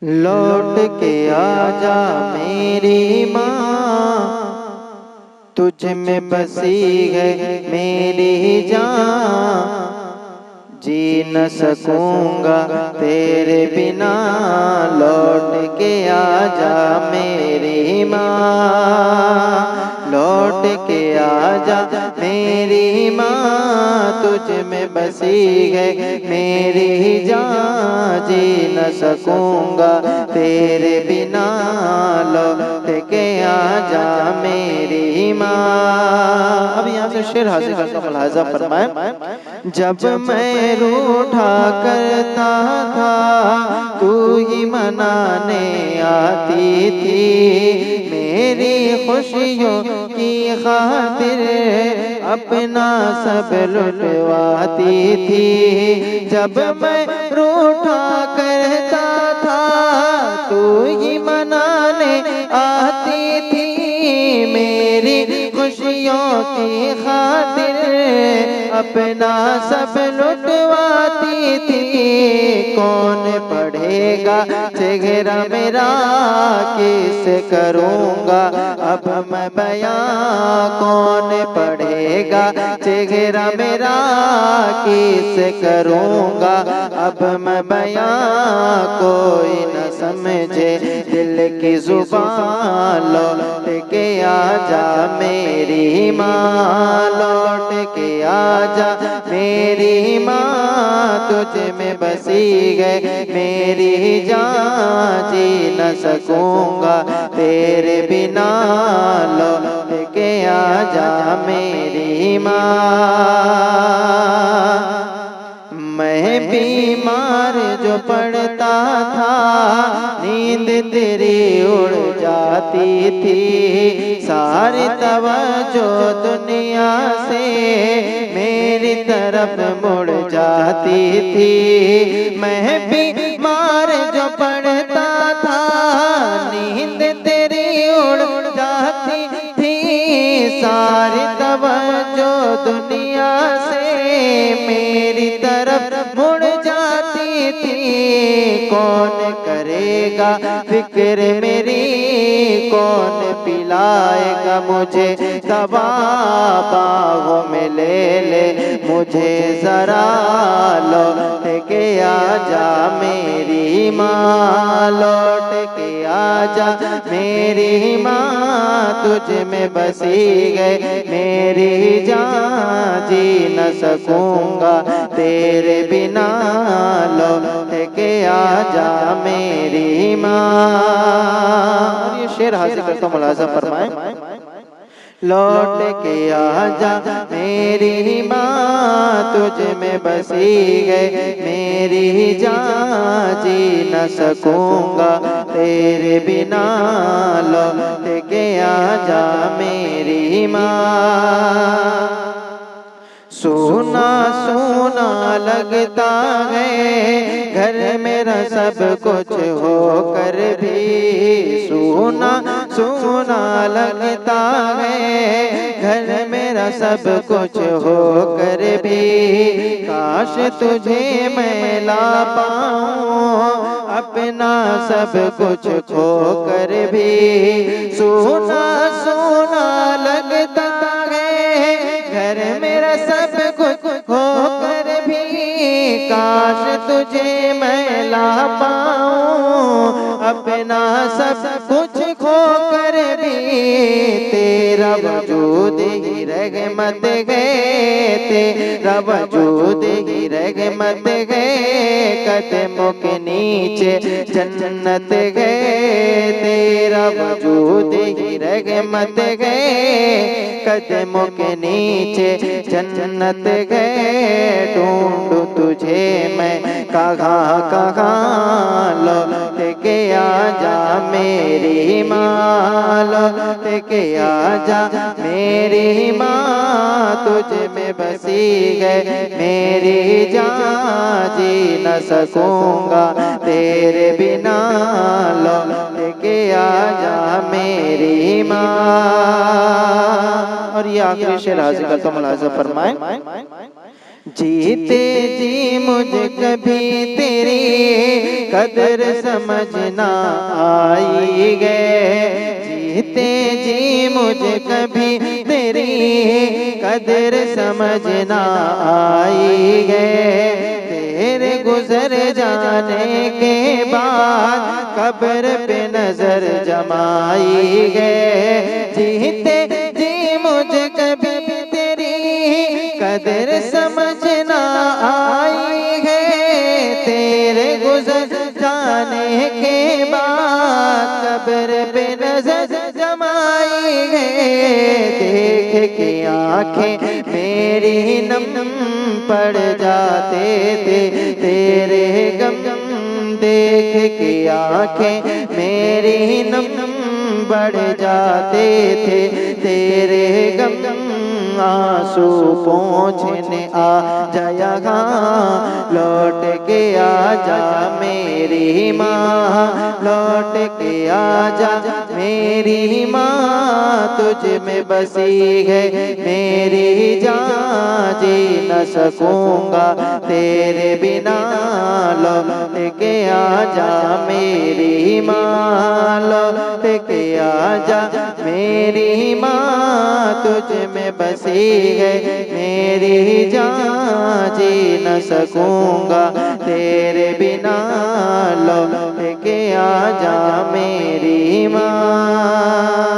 लौट के आजा मेरी माँ, तुझ में बसी है मेरी जान। जी न सकूंगा तेरे बिना, लौट के आजा मेरी माँ। लौट के आजा मेरी माँ, तुझ में बसी है मेरी जान। जी न सकूंगा तेरे बिना, लौट के आजा मेरी माँ। अब यहाँ से शेर हाजिर करता मुलाहिजा फरमाए। जब मैं रूठा करता था, तू ही मनाने आती थी। मेरी खुशियों की खातिर अपना सब लुटवाती थी। जब मैं रूठा करता था, तू ही मनाने आती थी। मेरी खुशियों की खातिर अपना सब लुटवाती थी। कौन पढ़ेगा चेहरा मेरा, किस करूँगा अब मैं बयां। कौन पढ़ेगा चेहरा मेरा, किस करूँगा अब मैं बयां। कोई न समझे दिल की जुबान, लौट के आजा मेरी माँ। लौट के आजा मेरी माँ, तुझ में बसी है मेरी जान। जी न सकूंगा तेरे बिना, लौट के आजा मेरी माँ। मैं बीमार जो पड़ता था, नींद तेरी उड़ जाती थी। सारी तवज्जो दुनिया से मेरी तरफ मुड़ जाती थी। मैं बीमार जो पड़ता था, नींद तेरी उड़ जाती थी। सारी तवज्जो दुनिया से मेरी तरफ मुड़ जाती थी। कौन करेगा फिक्र मेरी, कौन पिलाएगा मुझे दवा। बाहों में ले ले मुझे जरा, लौट के आजा मेरी माँ। लौट के आजा मेरी माँ, तुझ में बसी गए मेरी जान। जी न सकूंगा तेरे बिना, लौट के आजा मेरी माँ। और ये शेर हाजिर करता मुलाजा फरमाए। लौट के आजा मेरी माँ, तुझ में बसी गए मेरी जान। जी न सकूंगा तेरे बिना, लौट के आजा मेरी माँ। सोना सोना लगता है घर मेरा सब कुछ हो कर भी। सोना सोना लगता है घर मेरा सब कुछ हो कर भी। काश तुझे मैं ला पाऊँ अपना सब कुछ खो कर भी। सोना सोना लगता है घर मेरा सब कुछ खो कर भी। काश तुझे मैं ला पाऊँ अपना सब कुछ खो कर भी। तेरा वजूद ही रहमत है, तेरा वजूद ही रहमत है। कदमों के नीचे जन्नत है, तेरा वजूद ही रहमत है। कदमों के नीचे जन्नत गए। ढूंढूं तुझे मैं कहाँ कहाँ, लौट के आजा मेरी माँ। लौट के आजा मेरी माँ, तुझ में बसी गए मेरी जान। जी न सकूंगा तेरे बिना, लौट के आजा मेरी माँ। और ये आखिरी शेर हाजिर करता मुलाहिजा फरमाए। जीते जी मुझे कभी तेरी कदर समझ ना आई गए, जीते जी मुझे कभी तेरी कदर समझ ना आई गए। तेरे गुजर जाने के बाद कब्र पे नजर जमाई गए, जीते जी मुझे कभी तेरी कदर समझ ना आई है। तेरे गुजर जाने के बाद कब्र पे नजर जमाई है। देख के आंखें मेरी नम पड़ जाते थे तेरे गम, देख के आंखें मेरी नम बढ़ जाते थे तेरे गम। आंसू पोंछने आ जाया, लौट के आ जा मेरी माँ, लौट के आ जा मेरी माँ, तुझ में बसी है मेरी जान, जी न सकूंगा तेरे बिना, लौट के आ जा मेरी माँ, लौट के आ जा मेरी माँ, तुझ में बसी है मेरी जान, जी न सकूंगा तेरे बिना, लौट के आ जा मेरी माँ।